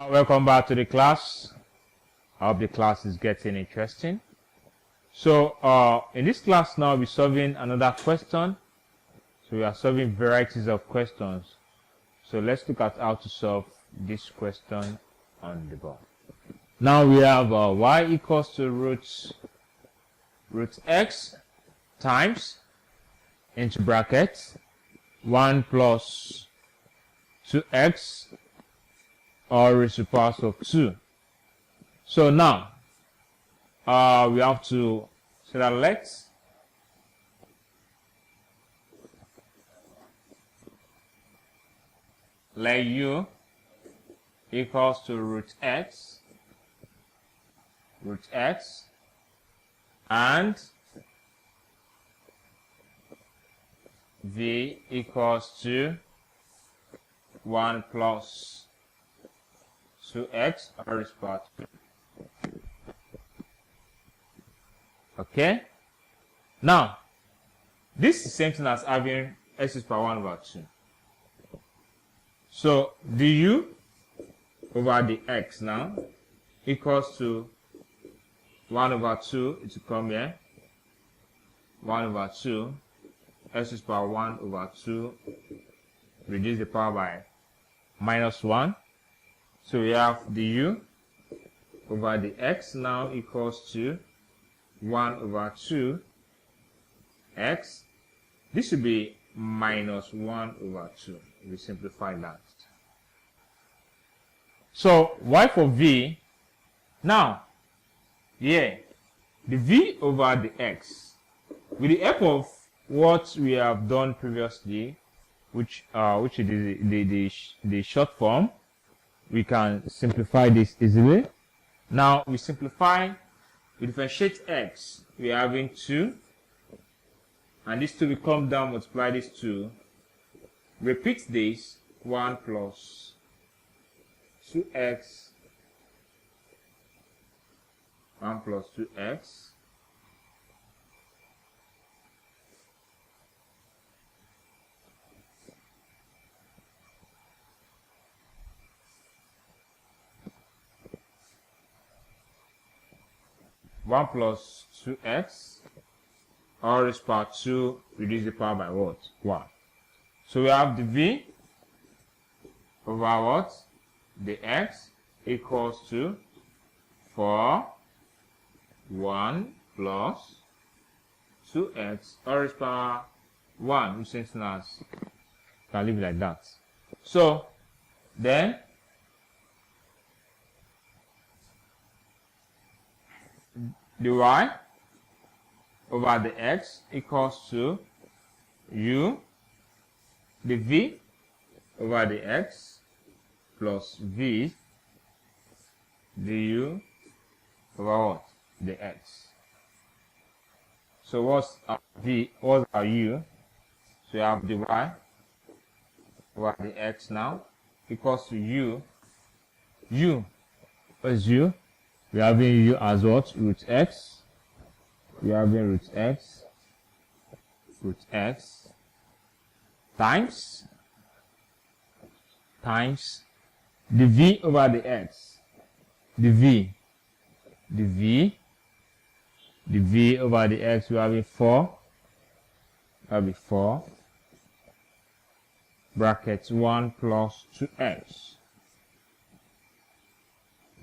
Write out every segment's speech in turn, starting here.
Welcome back to the class. I hope the class is getting interesting. So in this class now we're solving another question. So we are solving varieties of questions. So let's look at how to solve this question on the board. Now we have y equals to root x times into brackets 1 plus 2x or raised to the power of 2. So now we have to say that let u equals to root x and v equals to 1 plus 2x raised to the power 2. Okay. Now, this is the same thing as having x to the power 1 over 2. So, du over the x now equals to 1 over 2. It will come here. 1 over 2. X to the power 1 over 2. Reduce the power by minus 1. So we have du over the x now equals to 1 over 2 x. This should be minus 1 over 2. We simplify that. So y for v. Now, the v over the x, with the help of what we have done previously, which is the short form, we can simplify this easily. Now we simplify, we differentiate x, we are having 2, and this 2 will come down, multiply this 2, repeat this, 1 plus 2x, 1 plus 2x, one plus 2x, all raised to the power 2, reduce the power by what? 1. So we have the v over what? The x equals to 4, 1 plus 2x, all raised to the power 1, which is known as, can leave it like that. So then the y over the x equals to u, the v over the x plus v du over what? The x. So what's our v? What's our u? So you have the y over the x now equals to u. What is u? We are having u as what? Root x. We are having root x times the v over the x. The v over the x, we are having 4. That will be 4. Brackets 1 plus 2x.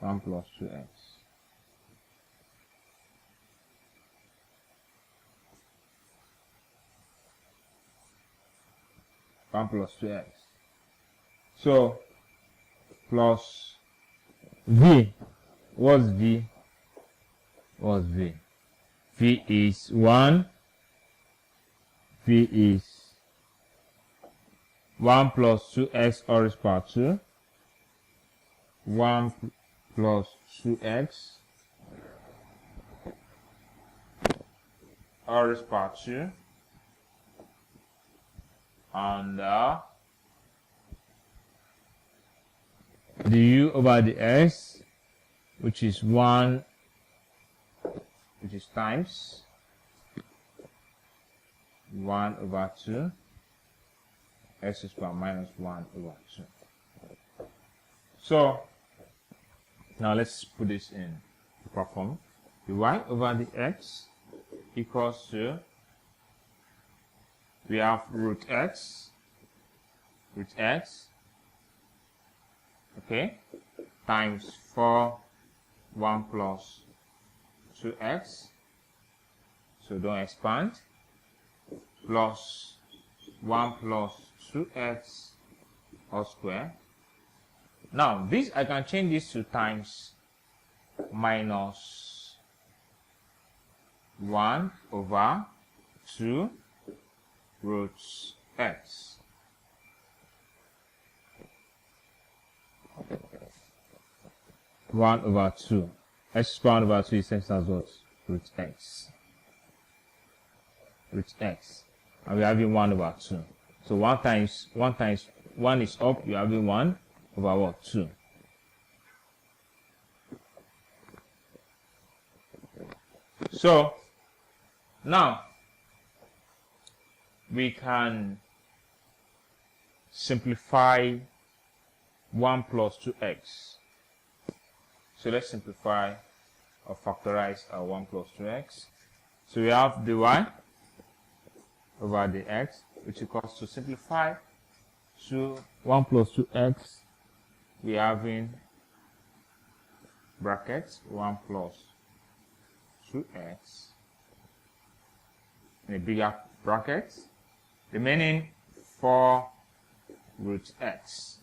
1 plus 2x. 1 plus 2x. So, plus v. What's v? What's v? V is 1. V is 1 plus 2x all raised to the power 2. 1 plus 2x all raised to the power 2. And the u over the x, which is 1, which is times 1 over 2, x is power minus 1 over 2. So Now let's put this in proper form. The y over the x equals to, we have root x, okay, times 4, 1 plus 2x, so don't expand, plus 1 plus 2x whole square. Now this, I can change this to times minus 1 over 2 root x. One over 2. X squared over 2 is same as what? Root x. And we're having 1 over 2. So 1 times 1 is up, you're having 1 over what? 2. So now we can simplify 1 plus 2x. So let's simplify or factorize our 1 plus 2x. So we have the y over the x, which equals to, simplify to 1 plus 2x, we are having brackets 1 plus 2x in a bigger bracket, remaining 4 root x.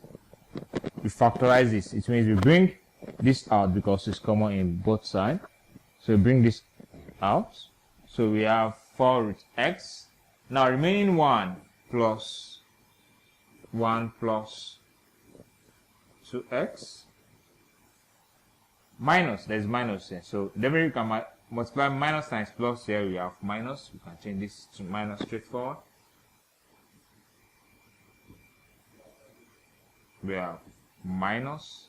We factorize this, it means we bring this out because it's common in both sides. So we bring this out, so we have 4 root x. Now remaining 1 plus 2x minus, there's minus here, so then we can multiply minus times plus. Here we have minus, we can change this to minus straightforward. We have minus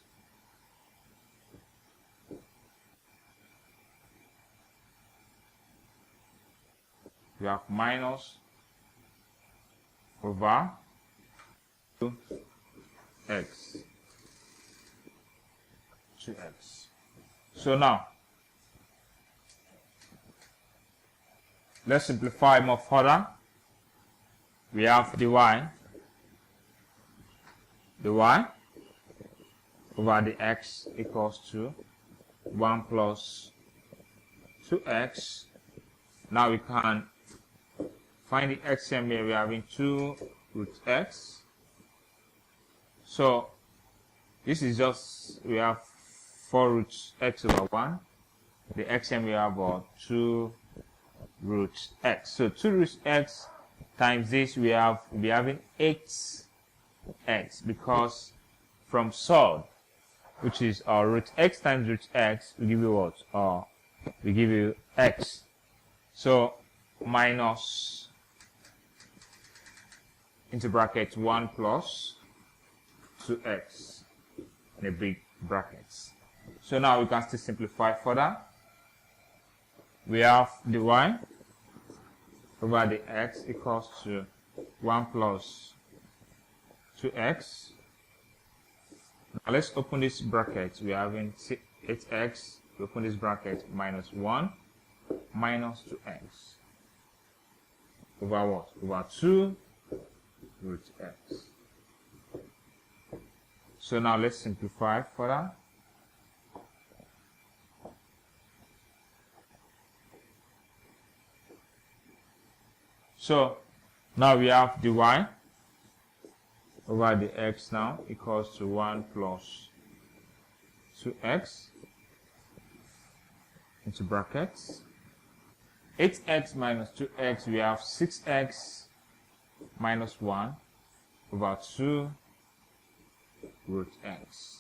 over 2x. So now let's simplify more further. We have the y over the x equals to 1 plus 2x. Now we can find the xm here. We are having 2 root x. So this is just, we have 4 root x over 1. The xm we have about 2 root x. So 2 root x times this, we'll be having 8x, because from solve, which is our root x times root x, we give you what? We give you x. So minus into bracket 1 plus 2x in a big brackets. So now we can still simplify further. We have the y over the x equals to 1 plus 2x. Now let's open this bracket. We are having 8x. We open this bracket, minus 1 minus 2x over what? Over 2 root x. So now let's simplify further. So now we have the y over the x now equals to 1 plus 2x into brackets. 8x minus 2x, we have 6x minus 1 over 2 root x.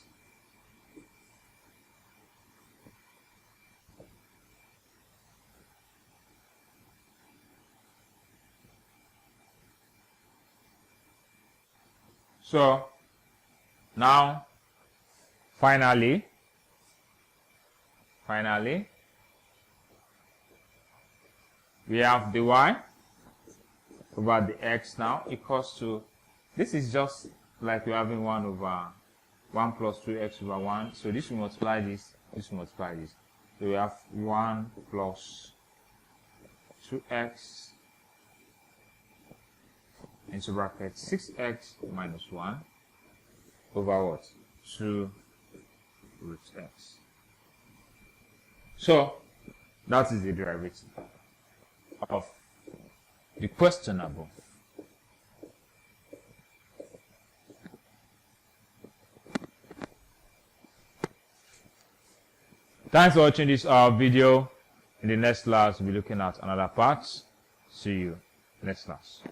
So now finally we have the y over the x now equals to, this is just like we're having 1 over 1 plus 2x over 1. So this will multiply this will multiply this. So we have 1 plus 2x into bracket 6x minus 1 over what? 2 root x. So that is the derivative of the question above. Thanks for watching this video. In the next class, we'll be looking at another part. See you next class.